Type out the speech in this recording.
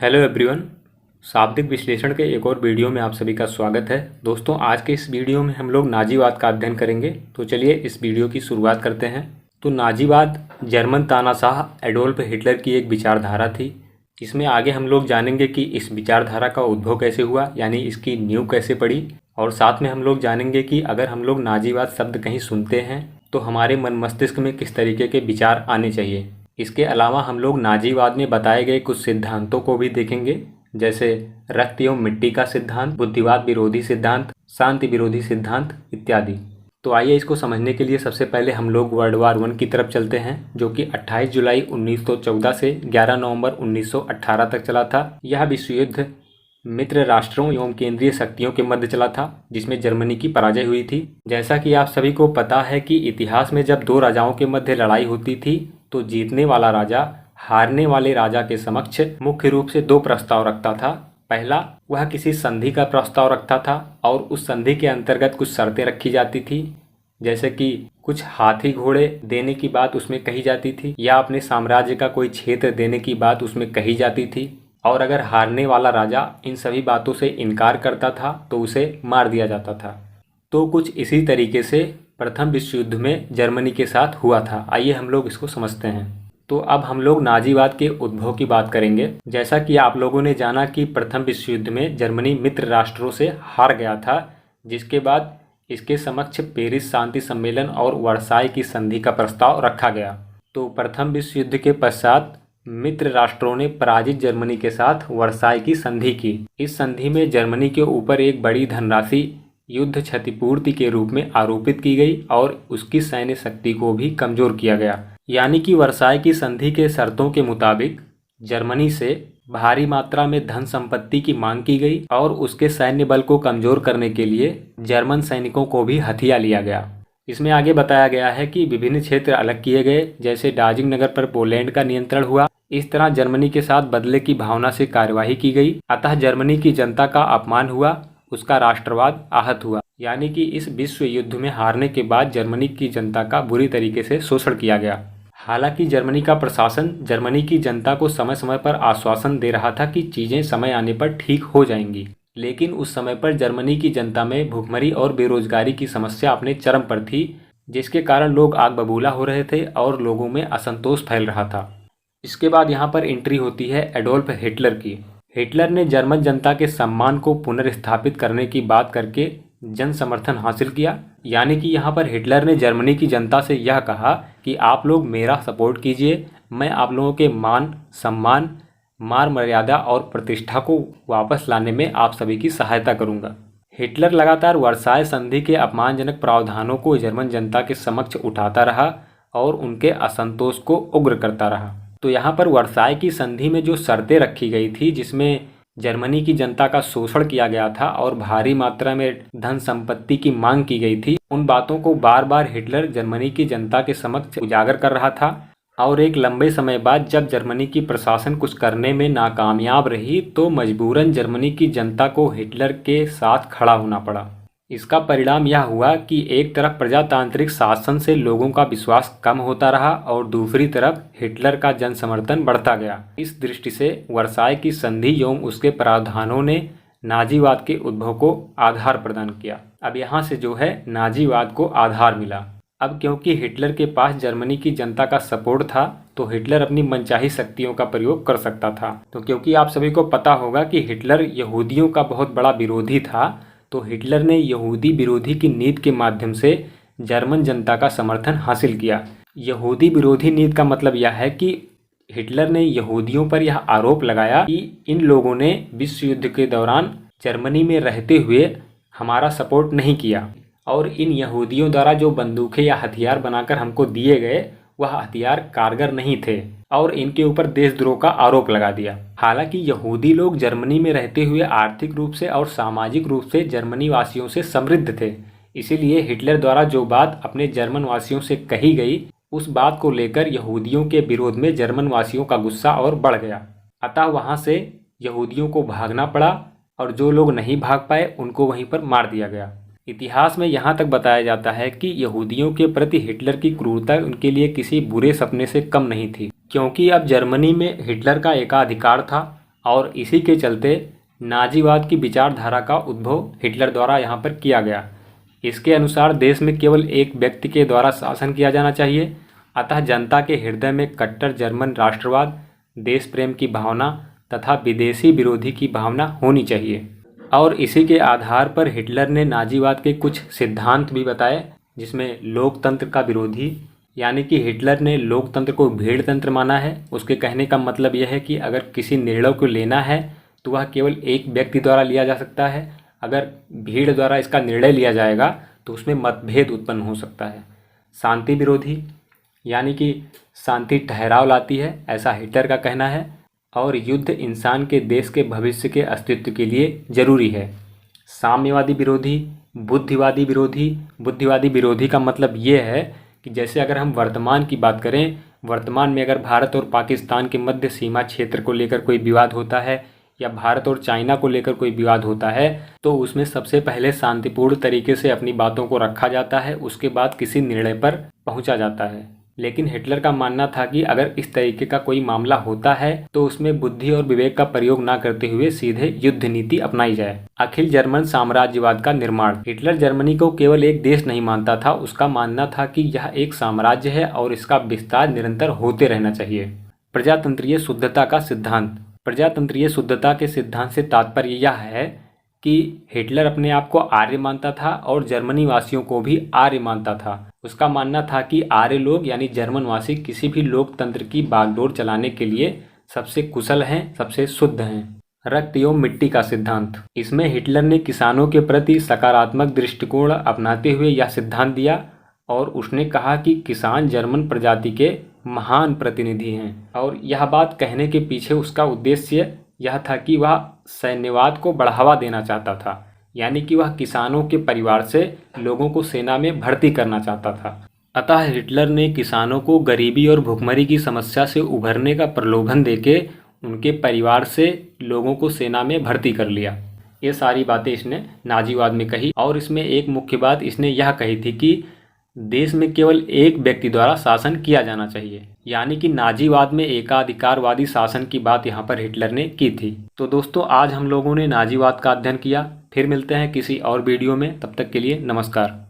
Hello everyone. शाब्दिक विश्लेषण के एक और वीडियो में आप सभी का स्वागत है। दोस्तों, आज के इस वीडियो में हम लोग नाजीवाद का अध्ययन करेंगे। तो चलिए इस वीडियो की शुरुआत करते हैं। तो नाजीवाद जर्मन तानाशाह एडोल्फ हिटलर की एक विचारधारा थी। इसमें आगे हम लोग जानेंगे कि इस विचारधारा का उद्भव कैसे हुआ, यानी इसकी नींव कैसे पड़ी, और साथ में हम लोग जानेंगे कि अगर हम लोग नाजीवाद शब्द कहीं सुनते हैं तो हमारे मन मस्तिष्क में किस तरीके के विचार आने चाहिए। इसके अलावा हम लोग नाजीवाद में बताए गए कुछ सिद्धांतों को भी देखेंगे, जैसे रक्त एवं मिट्टी का सिद्धांत, बुद्धिवाद विरोधी सिद्धांत, शांति विरोधी सिद्धांत इत्यादि। तो आइए इसको समझने के लिए सबसे पहले हम लोग वर्ल्ड वार 1 की तरफ चलते हैं, जो कि 28 जुलाई 1914 से 11 नवंबर 1918 तक चला था। यह विश्व युद्ध मित्र राष्ट्रों एवं केंद्रीय शक्तियों के मध्य चला था, जिसमें जर्मनी की पराजय हुई थी। जैसा कि आप सभी को पता है कि इतिहास में जब दो राजाओं के मध्य लड़ाई होती थी तो जीतने वाला राजा हारने वाले राजा के समक्ष मुख्य रूप से दो प्रस्ताव रखता था। पहला, वह किसी संधि का प्रस्ताव रखता था और उस संधि के अंतर्गत कुछ शर्तें रखी जाती थी, जैसे कि कुछ हाथी घोड़े देने की बात उसमें कही जाती थी, या अपने साम्राज्य का कोई क्षेत्र देने की बात उसमें कही जाती थी। और अगर हारने वाला राजा इन सभी बातों से इनकार करता था तो उसे मार दिया जाता था। तो कुछ इसी तरीके से प्रथम विश्व युद्ध में जर्मनी के साथ हुआ था। आइए हम लोग इसको समझते हैं। तो अब हम लोग नाजीवाद के उद्भव की बात करेंगे। जैसा कि आप लोगों ने जाना कि प्रथम विश्व युद्ध में जर्मनी मित्र राष्ट्रों से हार गया था, जिसके बाद इसके समक्ष पेरिस शांति सम्मेलन और वर्साई की संधि का प्रस्ताव रखा गया। तो प्रथम विश्व युद्ध के पश्चात मित्र राष्ट्रों ने पराजित जर्मनी के साथ वर्साई की संधि की। इस संधि में जर्मनी के ऊपर एक बड़ी धनराशि युद्ध क्षतिपूर्ति के रूप में आरोपित की गई और उसकी सैन्य शक्ति को भी कमजोर किया गया। यानी कि वर्साई की संधि के शर्तों के मुताबिक जर्मनी से भारी मात्रा में धन संपत्ति की मांग की गई और उसके सैन्य बल को कमजोर करने के लिए जर्मन सैनिकों को भी हथिया लिया गया। इसमें आगे बताया गया है कि विभिन्न क्षेत्र अलग किए गए, जैसे डार्जिलिंग नगर पर पोलैंड का नियंत्रण हुआ। इस तरह जर्मनी के साथ बदले की भावना से कार्यवाही की गई। अतः जर्मनी की जनता का अपमान हुआ, उसका राष्ट्रवाद आहत हुआ। यानी कि इस विश्व युद्ध में हारने के बाद जर्मनी की जनता का बुरी तरीके से शोषण किया गया। हालांकि जर्मनी का प्रशासन जर्मनी की जनता को समय समय पर आश्वासन दे रहा था कि चीज़ें समय आने पर ठीक हो जाएंगी, लेकिन उस समय पर जर्मनी की जनता में भुखमरी और बेरोजगारी की समस्या अपने चरम पर थी, जिसके कारण लोग आग बबूला हो रहे थे और लोगों में असंतोष फैल रहा था। इसके बाद यहाँ पर एंट्री होती है एडोल्फ हिटलर की। हिटलर ने जर्मन जनता के सम्मान को पुनर्स्थापित करने की बात करके जन समर्थन हासिल किया। यानी कि यहाँ पर हिटलर ने जर्मनी की जनता से यह कहा कि आप लोग मेरा सपोर्ट कीजिए, मैं आप लोगों के मान सम्मान, मान मर्यादा और प्रतिष्ठा को वापस लाने में आप सभी की सहायता करूंगा। हिटलर लगातार वर्साई संधि के अपमानजनक प्रावधानों को जर्मन जनता के समक्ष उठाता रहा और उनके असंतोष को उग्र करता रहा। तो यहाँ पर वर्साई की संधि में जो शर्तें रखी गई थी, जिसमें जर्मनी की जनता का शोषण किया गया था और भारी मात्रा में धन संपत्ति की मांग की गई थी, उन बातों को बार बार हिटलर जर्मनी की जनता के समक्ष उजागर कर रहा था। और एक लंबे समय बाद जब जर्मनी की प्रशासन कुछ करने में नाकामयाब रही तो मजबूरन जर्मनी की जनता को हिटलर के साथ खड़ा होना पड़ा। इसका परिणाम यह हुआ कि एक तरफ प्रजातांत्रिक शासन से लोगों का विश्वास कम होता रहा और दूसरी तरफ हिटलर का जन समर्थन बढ़ता गया। इस दृष्टि से वर्साई की संधि एवं उसके प्रावधानों ने नाजीवाद के उद्भव को आधार प्रदान किया। अब यहाँ से जो है नाजीवाद को आधार मिला। अब क्योंकि हिटलर के पास जर्मनी की जनता का सपोर्ट था तो हिटलर अपनी मनचाही शक्तियों का प्रयोग कर सकता था। तो क्योंकि आप सभी को पता होगा कि हिटलर यहूदियों का बहुत बड़ा विरोधी था, तो हिटलर ने यहूदी विरोधी की नीति के माध्यम से जर्मन जनता का समर्थन हासिल किया। यहूदी विरोधी नीति का मतलब यह है कि हिटलर ने यहूदियों पर यह आरोप लगाया कि इन लोगों ने विश्व युद्ध के दौरान जर्मनी में रहते हुए हमारा सपोर्ट नहीं किया और इन यहूदियों द्वारा जो बंदूकें या हथियार बनाकर हमको दिए गए वह हथियार कारगर नहीं थे और इनके ऊपर देशद्रोह का आरोप लगा दिया। हालांकि यहूदी लोग जर्मनी में रहते हुए आर्थिक रूप से और सामाजिक रूप से जर्मनी वासियों से समृद्ध थे, इसीलिए हिटलर द्वारा जो बात अपने जर्मन वासियों से कही गई उस बात को लेकर यहूदियों के विरोध में जर्मन वासियों का गुस्सा और बढ़ गया। अतः वहाँ से यहूदियों को भागना पड़ा और जो लोग नहीं भाग पाए उनको वहीं पर मार दिया गया। इतिहास में यहाँ तक बताया जाता है कि यहूदियों के प्रति हिटलर की क्रूरता उनके लिए किसी बुरे सपने से कम नहीं थी, क्योंकि अब जर्मनी में हिटलर का एकाधिकार था और इसी के चलते नाजीवाद की विचारधारा का उद्भव हिटलर द्वारा यहाँ पर किया गया। इसके अनुसार देश में केवल एक व्यक्ति के द्वारा शासन किया जाना चाहिए, अतः जनता के हृदय में कट्टर जर्मन राष्ट्रवाद, देश प्रेम की भावना तथा विदेशी विरोधी की भावना होनी चाहिए। और इसी के आधार पर हिटलर ने नाजीवाद के कुछ सिद्धांत भी बताए, जिसमें लोकतंत्र का विरोधी, यानी कि हिटलर ने लोकतंत्र को भीड़ तंत्र माना है। उसके कहने का मतलब यह है कि अगर किसी निर्णय को लेना है तो वह केवल एक व्यक्ति द्वारा लिया जा सकता है। अगर भीड़ द्वारा इसका निर्णय लिया जाएगा तो उसमें मतभेद उत्पन्न हो सकता है। शांति विरोधी, यानी कि शांति ठहराव लाती है, ऐसा हिटलर का कहना है। और युद्ध इंसान के देश के भविष्य के अस्तित्व के लिए जरूरी है। साम्यवादी विरोधी, बुद्धिवादी विरोधी। बुद्धिवादी विरोधी का मतलब ये है कि जैसे अगर हम वर्तमान की बात करें, वर्तमान में अगर भारत और पाकिस्तान के मध्य सीमा क्षेत्र को लेकर कोई विवाद होता है या भारत और चाइना को लेकर कोई विवाद होता है, तो उसमें सबसे पहले शांतिपूर्ण तरीके से अपनी बातों को रखा जाता है, उसके बाद किसी निर्णय पर पहुंचा जाता है। लेकिन हिटलर का मानना था कि अगर इस तरीके का कोई मामला होता है तो उसमें बुद्धि और विवेक का प्रयोग ना करते हुए सीधे युद्ध नीति अपनाई जाए। अखिल जर्मन साम्राज्यवाद का निर्माण। हिटलर जर्मनी को केवल एक देश नहीं मानता था, उसका मानना था कि यह एक साम्राज्य है और इसका विस्तार निरंतर होते रहना चाहिए। प्रजातंत्रीय शुद्धता का सिद्धांत। प्रजातंत्रीय शुद्धता के सिद्धांत से तात्पर्य यह है कि हिटलर अपने आप को आर्य मानता था और जर्मनी वासियों को भी आर्य मानता था। उसका मानना था कि आर्य लोग यानी जर्मन वासी किसी भी लोकतंत्र की बागडोर चलाने के लिए सबसे कुशल हैं, सबसे शुद्ध हैं। रक्त एवं मिट्टी का सिद्धांत। इसमें हिटलर ने किसानों के प्रति सकारात्मक दृष्टिकोण अपनाते हुए यह सिद्धांत दिया और उसने कहा कि किसान जर्मन प्रजाति के महान प्रतिनिधि हैं। और यह बात कहने के पीछे उसका उद्देश्य यह था कि वह सैन्यवाद को बढ़ावा देना चाहता था, यानी कि वह किसानों के परिवार से लोगों को सेना में भर्ती करना चाहता था। अतः हिटलर ने किसानों को गरीबी और भुखमरी की समस्या से उभरने का प्रलोभन देके उनके परिवार से लोगों को सेना में भर्ती कर लिया। ये सारी बातें इसने नाजीवाद में कही। और इसमें एक मुख्य बात इसने यह कही थी कि देश में केवल एक व्यक्ति द्वारा शासन किया जाना चाहिए, यानी कि नाजीवाद में एकाधिकारवादी शासन की बात यहाँ पर हिटलर ने की थी। तो दोस्तों, आज हम लोगों ने नाजीवाद का अध्ययन किया। फिर मिलते हैं किसी और वीडियो में, तब तक के लिए नमस्कार।